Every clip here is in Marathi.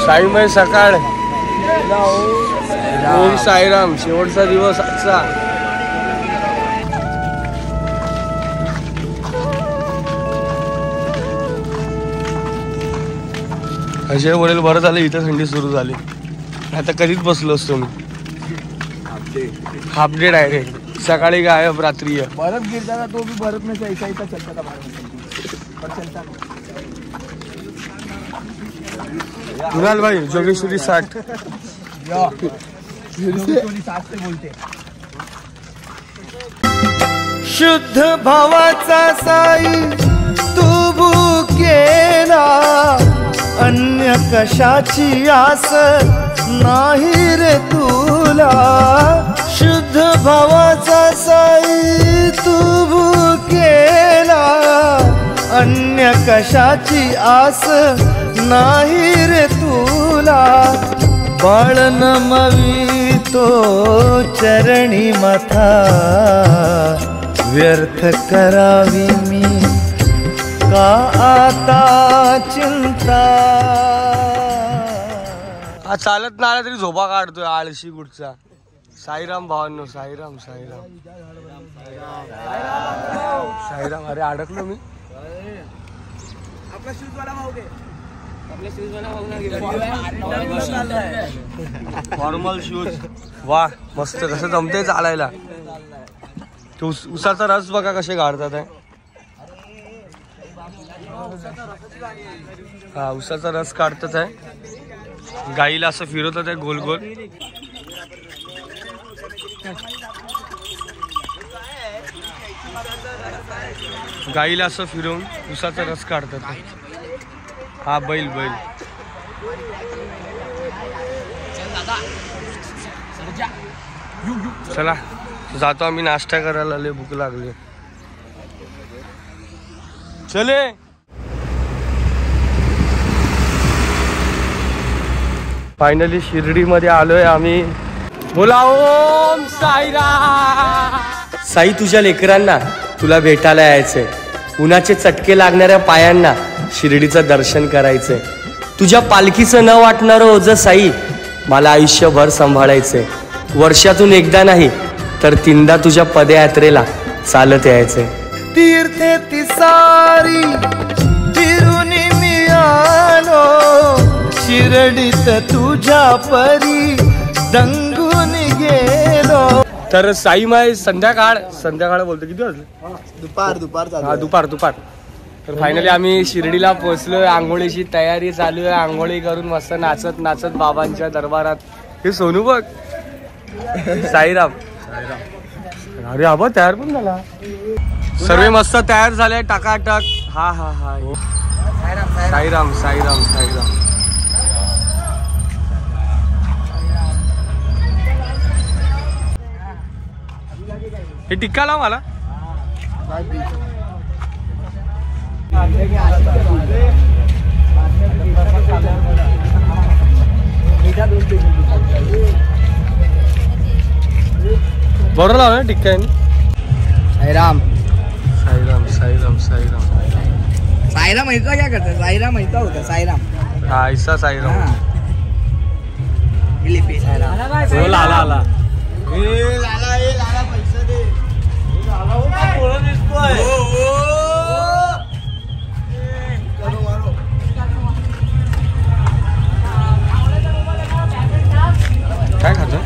साईमय सकाळ, ओम साईराम. शेवटचा दिवस आजचा. अजय वडील बरं झालं इथं थंडी सुरू झाली. आता कधीच बसलो असतो मी. Half day direct. सकाळी गायब, रात्री बर्फ गिरता था तो भी बर्फ में से ऐसा चलता था पर चलता कुणाल भाई जोगेश्वरी 60 जोगेश्वरी 60 से बोलते. शुद्ध भावाचा साई तू भूकेला, अन्य कशाची आस नाही रे तुला. शुद्ध भावाचा साई तू भूकेला, अन्य कशाची आस नाही रे तुला. बाळ नमवी तो चरणी माथा, व्यर्थ करावी मी का आता चिंता. हा चालत नाही तरी झोपा काढतोय आळशी गुटचा. साईराम भावांनो, साईराम साईराम साईराम. अरे अडकलो मी. आपला शूज वाला भाऊ घे. Formal shoes. वा मस्त. कसं जमते चालायला. तो उसाचा रस बघा कसे काढतात आहे. हा उसाचा रस काढतात आहे. गाईला असं फिरवतात आहे गोल गोल. गाईला असं फिरवून उसाचा रस काढतात. हा बैल बैल. चला जातो आम्ही नाश्ता करायला. लय भूक लागली. चले. फायनली शिर्डीमध्ये आलोय आम्ही. बोला ओम साईराम. साई तुझ्या लेकरांना तुला भेटायला यायचंय. उन्हाचे चटके लागणाऱ्या पायांना शिर्डीचं दर्शन करायचंय. तुझ्या पालखीचं न वाटणारं ओझं साई मला आयुष्यभर सांभाळायचंय. वर्षातून एकदा नाही तर 3दा तुझ्या पदयात्रेला चालत यायचंय. तीर्थे तिसारी फिरून मी आलो, शिर्डीत तुझ्या परी दंगून गेलो. तर साईमाय संध्याकाळ बोलतो. किती वाजले? दुपार. तर फायनली आम्ही शिर्डीला पोहोचलोय. आंघोळीची तयारी चालू आहे. आंघोळी करून मस्त नाचत नाचत बाबांच्या दरबारात. हे सोनू बघ. साईराम. अरे आबा तयार पण झाला. सर्व मस्त तयार झाले टाकाटक. हा हा हा. साईराम साईराम साईराम. हे टिक्का लाव मला. बरोबर लाव ना टिक्का. साईराम साईराम साईराम साईराम. साईराम ऐसा क्या करता है? साईराम ऐसा होता है. साईराम हा ऐसा साईराम. साईराम लाला आला. लाला पैसा दे. काय खातो?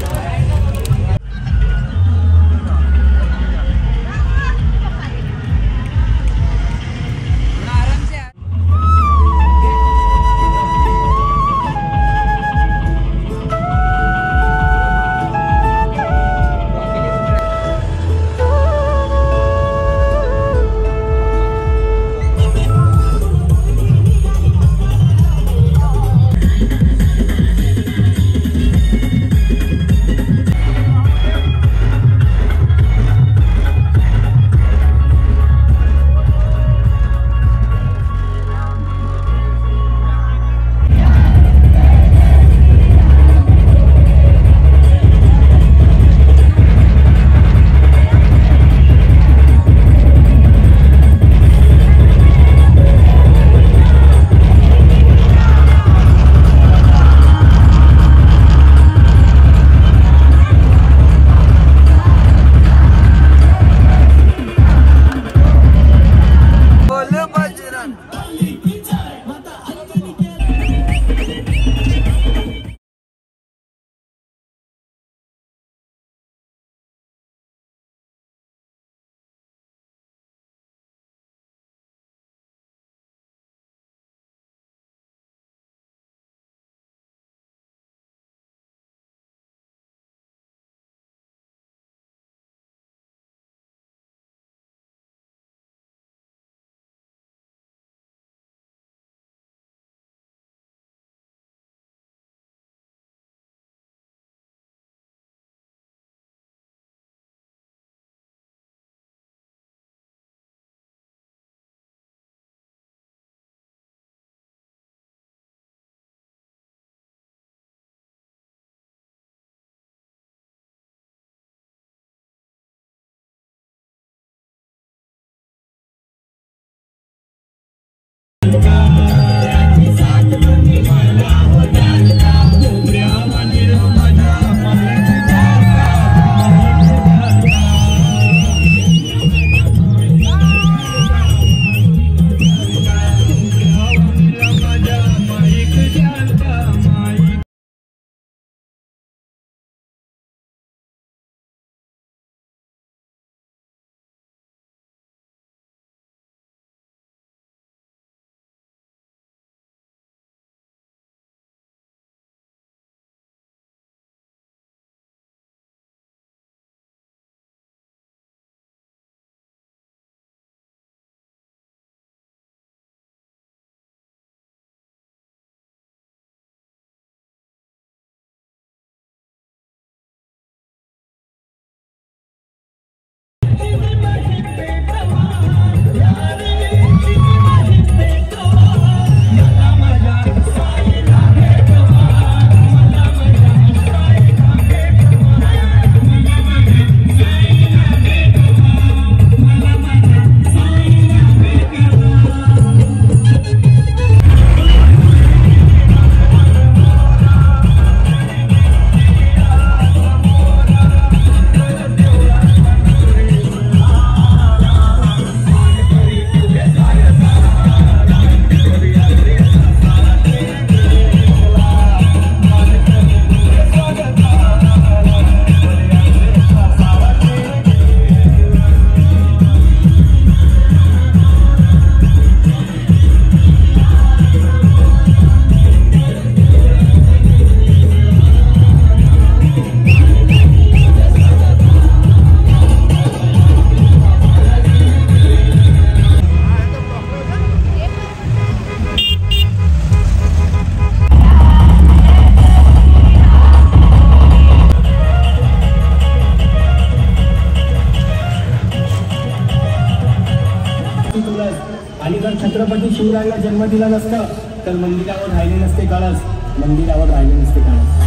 आणि जर छत्रपती शिवरायाला जन्म दिला नसता तर मंदिरावर राहिले नसते कळस, मंदिरावर राहिले नसते कळस.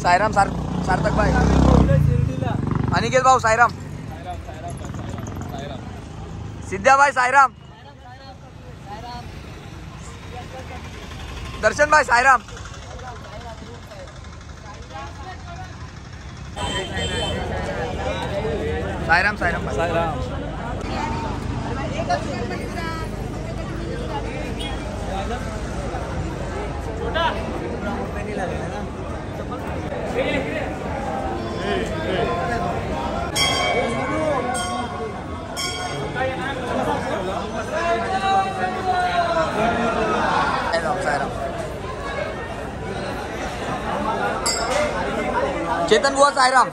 सायराम सार्थक भाई, अनिकेत भाऊ सायराम, सिद्ध्या भाई सायराम, दर्शन भाई सायराम, सायराम सायराम सायराम. चेतन बुआ सायराम,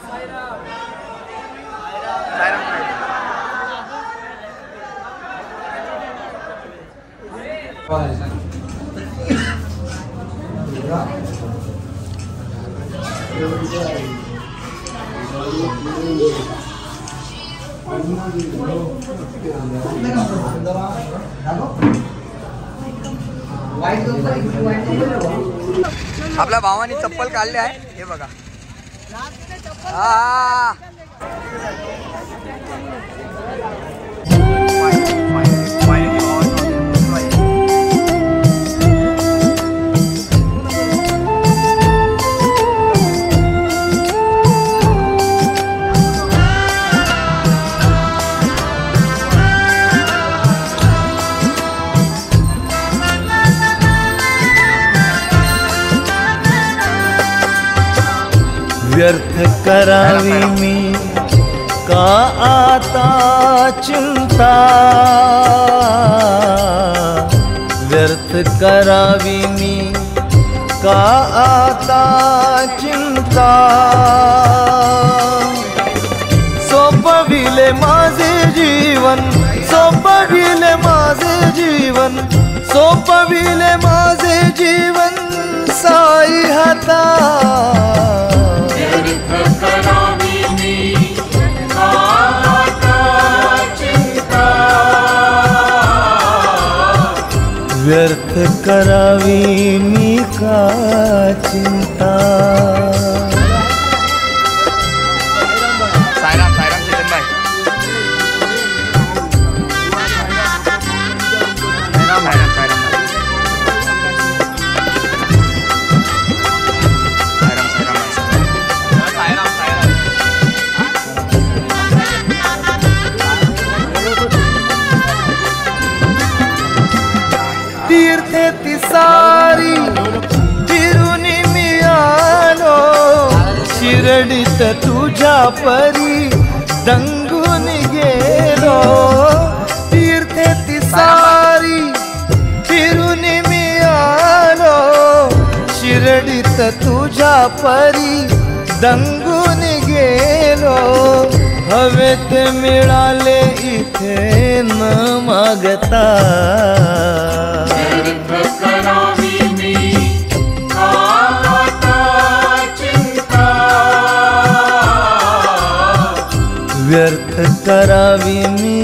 आपल्या भावानी चप्पल काढले आहे हे बघा. व्यर्थ करावी मी का आता चिंता, करावी मी का आता चिंता, सोपविले माझे जीवन, सोपविले माझे जीवन, सोपविले माझे जीवन साई हाता। व्यर्थ करावी मी का चिंता। सायराम सायराम चेतन भाई, सायराम सायराम सायराम सायराम सायराम तीर्थे तिसारी फिरून मी आलो, शिर्डीत तुझ्या परी दंगून गेलो। तीर्थे तिसारी फिरून मी आलो, शिर्डीत तुझ्या परी दंगून गेलो। हवेत मिळाले इथे न मागता, व्यर्थ करावी मी